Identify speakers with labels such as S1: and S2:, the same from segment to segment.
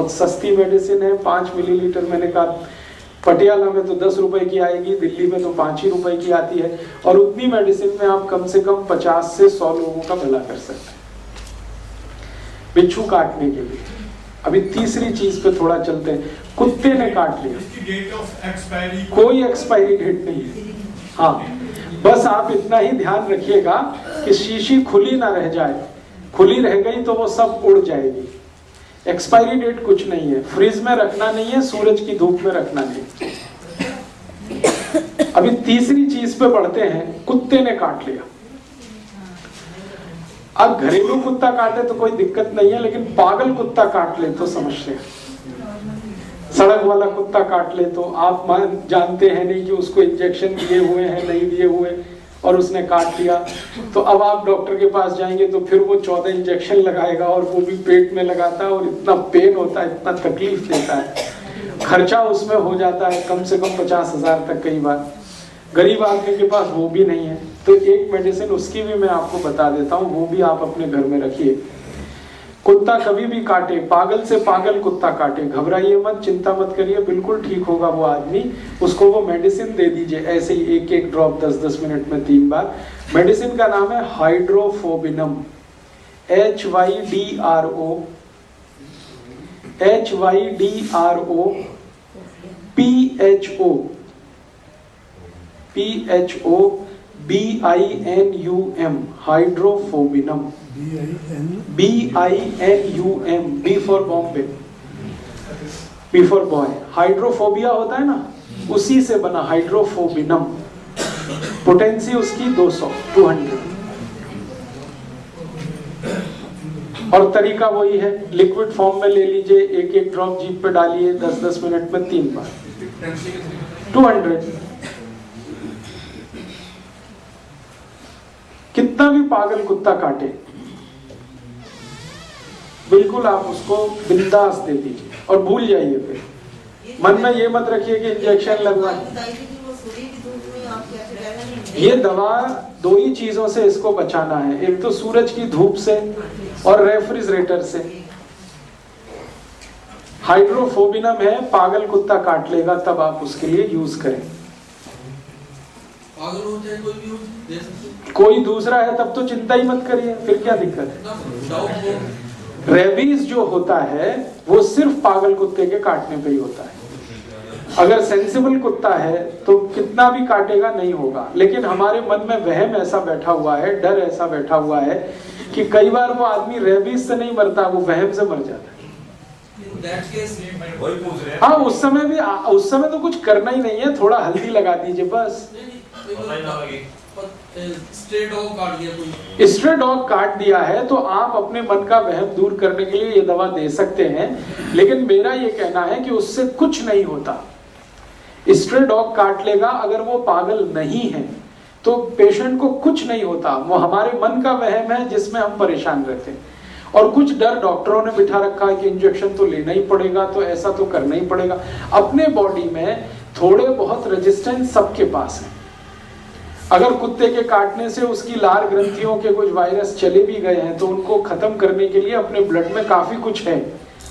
S1: बहुत सस्ती मेडिसिन है, 5 मिलीलीटर। मैंने कहा पटियाला में तो 10 रुपए की आएगी, दिल्ली में तो 5 ही रुपए की आती है, और उतनी मेडिसिन में आप कम से कम 50 से 100 लोगों का भला कर सकते हैं बिच्छू काटने के लिए। अभी तीसरी चीज पे थोड़ा चलते हैं। कुत्ते ने काट लिया, कोई एक्सपायरी डेट नहीं है। हाँ, बस आप इतना ही ध्यान रखिएगा कि शीशी खुली ना रह जाए, खुली रह गई तो वो सब उड़ जाएगी। एक्सपायरी डेट कुछ नहीं है, फ्रिज में रखना नहीं है, सूरज की धूप में रखना नहीं। अभी तीसरी चीज पे बढ़ते हैं। कुत्ते ने काट लिया। अब घरेलू कुत्ता काटे तो कोई दिक्कत नहीं है, लेकिन पागल कुत्ता काट ले तो समस्या है। सड़क वाला कुत्ता काट ले तो आप जानते हैं नहीं कि उसको इंजेक्शन दिए हुए हैं नहीं दिए हुए, और उसने काट लिया तो अब आप डॉक्टर के पास जाएंगे तो फिर वो 14 इंजेक्शन लगाएगा, और वो भी पेट में लगाता है, और इतना पेन होता है, इतना तकलीफ देता है, खर्चा उसमें हो जाता है कम से कम 50,000 तक कई बार। गरीब आदमी के पास वो भी नहीं है, तो एक मेडिसिन उसकी भी मैं आपको बता देता हूँ, वो भी आप अपने घर में रखिए। कुत्ता कभी भी काटे, पागल से पागल कुत्ता काटे, घबराइए मत, चिंता मत करिए, बिल्कुल ठीक होगा वो आदमी। उसको वो मेडिसिन दे दीजिए, ऐसे ही एक एक ड्रॉप 10-10 मिनट में 3 बार। मेडिसिन का नाम है हाइड्रोफोबिनम, HYDROPHOBINUM, हाइड्रोफोबिनम, BINUM, B for Bombay, B for boy. Hydrophobia होता है ना, उसी से बना हाइड्रोफोबिनम। पोटेंसी उसकी 200 और तरीका वही है, लिक्विड फॉर्म में ले लीजिए, एक एक ड्रॉप जीभ पे डालिए, 10-10 मिनट में 3 बार, 200। कितना भी पागल कुत्ता काटे, बिल्कुल आप उसको बिंदास दे दीजिए और भूल जाइए। फिर मन में ये मत रखिए कि इंजेक्शन लगवा। ये दवा 2 ही चीजों से इसको बचाना है, एक तो सूरज की धूप से और रेफ्रिजरेटर से। हाइड्रोफोबिनम है, पागल कुत्ता काट लेगा तब आप उसके लिए यूज करें। कोई दूसरा है तब तो चिंता ही मत करिए, फिर क्या दिक्कत है। रेबीज जो होता है वो सिर्फ पागल कुत्ते के काटने पे ही होता है। अगर सेंसिबल कुत्ता है तो कितना भी काटेगा नहीं होगा, लेकिन हमारे मन में वहम ऐसा बैठा हुआ है, डर ऐसा बैठा हुआ है कि कई बार वो आदमी रेबीज से नहीं मरता, वो वहम से मर जाता है। हाँ, उस समय तो कुछ करना ही नहीं है, थोड़ा हल्दी लगा दीजिए बस। स्ट्रे डॉग काट दिया है तो आप अपने मन का वहम दूर करने के लिए ये दवा दे सकते हैं, लेकिन मेरा ये कहना है कि उससे कुछ नहीं होता। स्ट्रे डॉग काट लेगा, अगर वो पागल नहीं है तो पेशेंट को कुछ नहीं होता, वो हमारे मन का वहम है जिसमें हम परेशान रहते हैं। और कुछ डर डॉक्टरों ने बिठा रखा है कि इंजेक्शन तो लेना ही पड़ेगा, तो ऐसा तो करना ही पड़ेगा। अपने बॉडी में थोड़े बहुत रेजिस्टेंस सबके पास है। अगर कुत्ते के काटने से उसकी लार ग्रंथियों के कुछ वायरस चले भी गए हैं तो उनको खत्म करने के लिए अपने ब्लड में काफी कुछ है,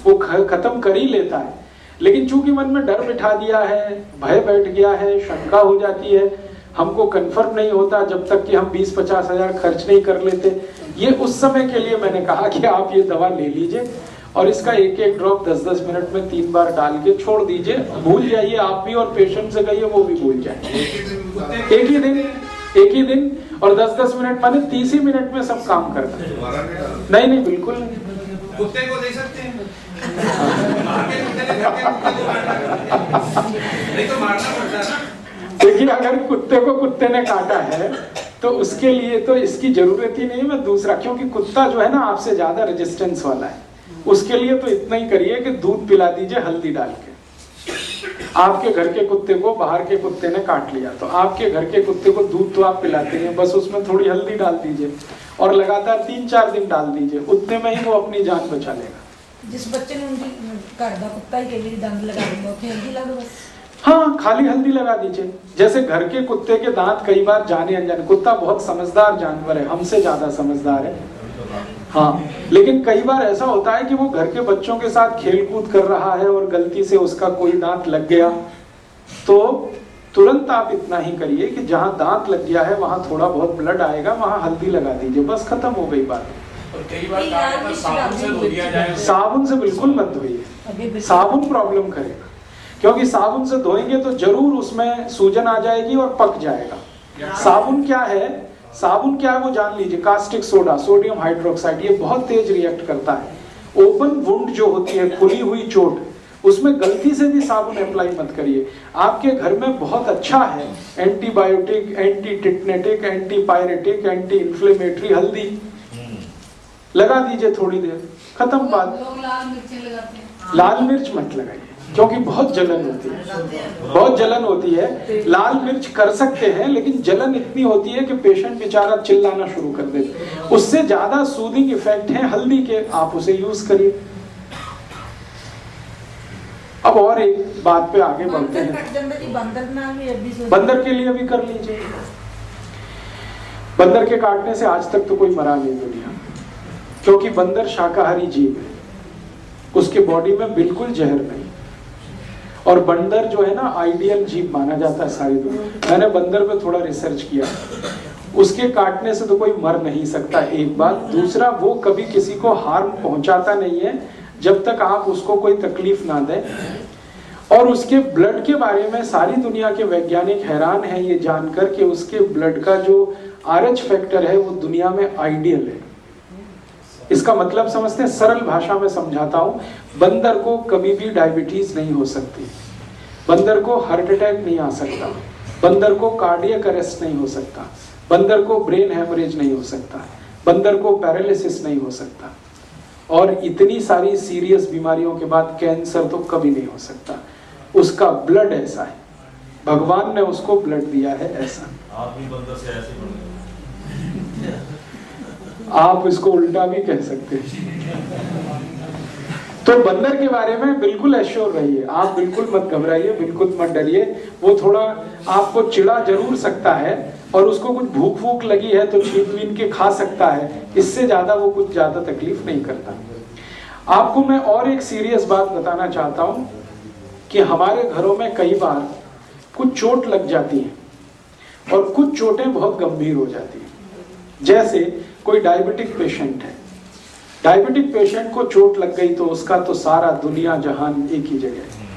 S1: वो खत्म कर ही लेता है। लेकिन चूंकि मन में डर बिठा दिया है, भय बैठ गया है, शंका हो जाती है, हमको कंफर्म नहीं होता जब तक कि हम 20-50 हजार खर्च नहीं कर लेते। ये उस समय के लिए मैंने कहा कि आप ये दवा ले लीजिए और इसका एक एक ड्रॉप 10-10 मिनट में 3 बार डाल के छोड़ दीजिए, भूल जाइए आप भी और पेशेंट से कहिए वो भी भूल जाए। एक ही दिन और 10-10 मिनट माने 30 ही मिनट में सब काम करता है। नहीं बिल्कुल नहीं।
S2: कुत्ते को दे सकते हैं नहीं तो मारना पड़ता है ना।
S1: देखिए, अगर कुत्ते को कुत्ते ने काटा है तो उसके लिए तो इसकी जरूरत ही नहीं है। मैं दूसरा, क्योंकि कुत्ता जो है ना आपसे ज्यादा रेजिस्टेंस वाला है, उसके लिए तो इतना ही करिए कि दूध पिला दीजिए हल्दी डाल के। आपके घर के कुत्ते को बाहर के कुत्ते ने काट लिया तो आपके घर के कुत्ते को दूध तो आप पिलाते हैं, बस उसमें थोड़ी हल्दी डाल दीजिए और लगातार 3-4 दिन डाल दीजिए, उतने में ही वो अपनी जान बचा लेगा।
S3: जिस बच्चे ने उनकी घर दा कुत्ता ही के लिए दंद लगा दिया, उसे हल्दी लगा दो बस।
S1: हाँ, खाली हल्दी लगा दीजिए। जैसे घर के कुत्ते के दांत कई बार जाने अनजाने, कुत्ता बहुत समझदार जानवर है, हमसे ज्यादा समझदार है, हाँ, लेकिन कई बार ऐसा होता है कि वो घर के बच्चों के साथ खेल कूद कर रहा है और गलती से उसका कोई दांत लग गया, तो तुरंत आप इतना ही करिए कि जहां दांत लग गया है वहां थोड़ा बहुत ब्लड आएगा, वहां हल्दी लगा दीजिए, बस खत्म हो गई बात।
S2: और कई बार कहा था साबुन से धो दिया जाए।
S1: साबुन से बिल्कुल मत धोइए, साबुन प्रॉब्लम करेगा, क्योंकि साबुन से धोएंगे तो जरूर उसमें सूजन आ जाएगी और पक जाएगा। साबुन क्या है, साबुन क्या है वो जान लीजिए, कास्टिक सोडा, सोडियम हाइड्रोक्साइड, ये बहुत तेज रिएक्ट करता है। ओपन वुंड जो होती है, खुली हुई चोट, उसमें गलती से भी साबुन अप्लाई मत करिए। आपके घर में बहुत अच्छा है antibiotic, anti tetanic, anti pyretic, anti inflammatory, हल्दी लगा दीजिए थोड़ी देर, खत्म बात।
S3: लोग लाल मिर्च लगाते हैं।
S1: लाल मिर्च मत लगाइए, क्योंकि बहुत जलन होती है, बहुत जलन होती है। लाल मिर्च कर सकते हैं, लेकिन जलन इतनी होती है कि पेशेंट बेचारा चिल्लाना शुरू कर देते। उससे ज्यादा सूदिंग इफेक्ट है हल्दी के, आप उसे यूज करिए। अब और एक बात पे आगे बढ़ते हैं। बंदर के लिए भी कर लीजिए। बंदर के काटने से आज तक तो कोई मरा नहीं दुनिया, क्योंकि बंदर शाकाहारी जीव है, उसके बॉडी में बिल्कुल जहर नहीं। और बंदर जो है ना आइडियल जीव माना जाता है सारी दुनिया। मैंने बंदर पे थोड़ा रिसर्च किया, उसके काटने से तो कोई मर नहीं सकता, एक बात। दूसरा, वो कभी किसी को हार्म पहुंचाता नहीं है जब तक आप उसको कोई तकलीफ ना दें। और उसके ब्लड के बारे में सारी दुनिया के वैज्ञानिक हैरान हैं ये जानकर कि उसके ब्लड का जो RH फैक्टर है वो दुनिया में आइडियल है। इसका मतलब समझते हैं, सरल भाषा में समझाता हूं। बंदर को कभी भी डायबिटीज नहीं हो सकती, बंदर को हार्ट अटैक नहीं आ सकता, बंदर को कार्डियक अरेस्ट नहीं हो सकता, बंदर को ब्रेन हेमरेज नहीं हो सकता, बंदर को पैरालिसिस नहीं हो सकता, और इतनी सारी सीरियस बीमारियों के बाद कैंसर तो कभी नहीं हो सकता। उसका ब्लड ऐसा है, भगवान ने उसको ब्लड दिया है ऐसा।
S4: आप भी बंदर से ऐसे बने।
S1: आप इसको उल्टा भी कह सकते हैं। तो बंदर के बारे में बिल्कुल एश्योर रहिए, आप बिल्कुल मत घबराइए, बिल्कुल मत डरिए। वो थोड़ा आपको चिढ़ा जरूर सकता है, और उसको कुछ भूख भूख लगी है तो छीन बीन के खा सकता है, इससे ज्यादा वो कुछ ज्यादा तकलीफ नहीं करता। आपको मैं और एक सीरियस बात बताना चाहता हूं कि हमारे घरों में कई बार कुछ चोट लग जाती है, और कुछ चोटें बहुत गंभीर हो जाती है। जैसे कोई डायबिटिक पेशेंट है, डायबिटिक पेशेंट को चोट लग गई तो उसका तो सारा दुनिया जहान एक ही जगह है,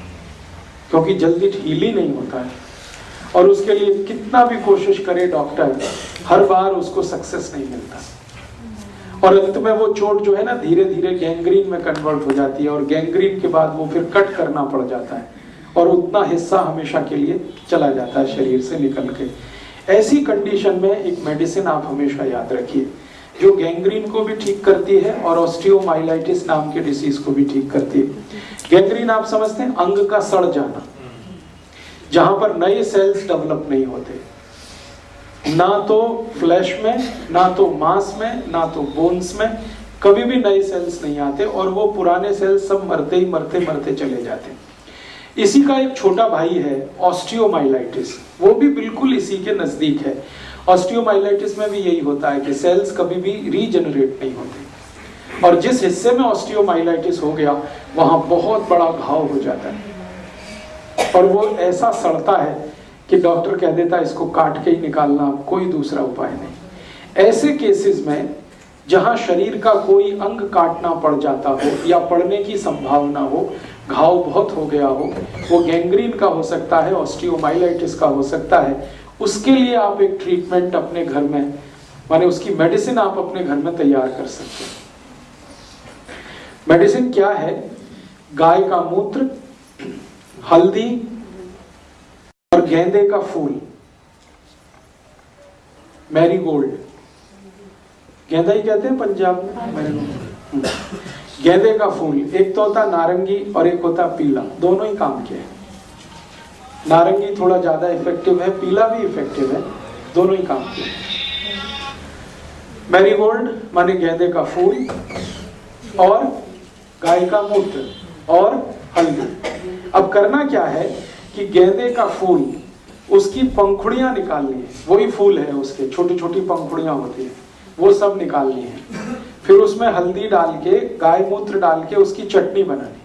S1: क्योंकि जल्दी हील ही नहीं होता है, और उसके लिए कितना भी कोशिश करे डॉक्टर, हर बार उसको सक्सेस नहीं मिलता, और अंत में वो चोट जो है ना धीरे धीरे गैंग्रीन में कन्वर्ट हो जाती है, और गैंग्रीन के बाद वो फिर कट करना पड़ जाता है, और उतना हिस्सा हमेशा के लिए चला जाता है शरीर से निकल के। ऐसी कंडीशन में एक मेडिसिन आप हमेशा याद रखिए, जो गैंग्रीन को भी ठीक करती है और ऑस्टियोमाइलाइटिस नाम के डिसीज को भी ठीक करती है। गैंग्रीन आप समझते हैं, अंग का सड़ जाना, जहां पर नए सेल्स डेवलप नहीं होते, ना तो फ्लैश में, ना तो मांस में, ना तो बोन्स में, कभी भी नए सेल्स नहीं आते, और वो पुराने सेल्स सब मरते ही मरते चले जाते। इसी का एक छोटा भाई है ऑस्टियोमाइलाइटिस, वो भी बिल्कुल इसी के नजदीक है। ऑस्टियोमाइलाइटिस में भी यही होता है कि सेल्स कभी भी रीजनरेट नहीं होते, और जिस हिस्से में ऑस्टियोमाइलाइटिस हो गया वहां बहुत बड़ा घाव हो जाता है, और वो ऐसा सड़ता है कि डॉक्टर कह देता है इसको काट के ही निकालना, कोई दूसरा उपाय नहीं। ऐसे केसेस में जहां शरीर का कोई अंग काटना पड़ जाता हो या पड़ने की संभावना हो, घाव बहुत हो गया हो, वो गैंग्रीन का हो सकता है, ऑस्टियोमाइलाइटिस का हो सकता है, उसके लिए आप एक ट्रीटमेंट अपने घर में, माने उसकी मेडिसिन आप अपने घर में तैयार कर सकते हैं। मेडिसिन क्या है? गाय का मूत्र, हल्दी और गेंदे का फूल, मैरीगोल्ड, गेंदा ही कहते हैं पंजाब में, मैरीगोल्ड, गेंदे का फूल। एक तो होता नारंगी और एक होता पीला, दोनों ही काम के हैं। नारंगी थोड़ा ज्यादा इफेक्टिव है, पीला भी इफेक्टिव है, दोनों ही काम के हैं। मैरीगोल्ड माने गेंदे का फूल, और गाय का मूत्र और हल्दी। अब करना क्या है कि गेंदे का फूल, उसकी पंखुड़ियां निकालनी है, वही फूल है उसके, छोटी छोटी पंखुड़ियां होती है, वो सब निकालनी है। फिर उसमें हल्दी डाल के, गाय मूत्र डाल के उसकी चटनी बनानी।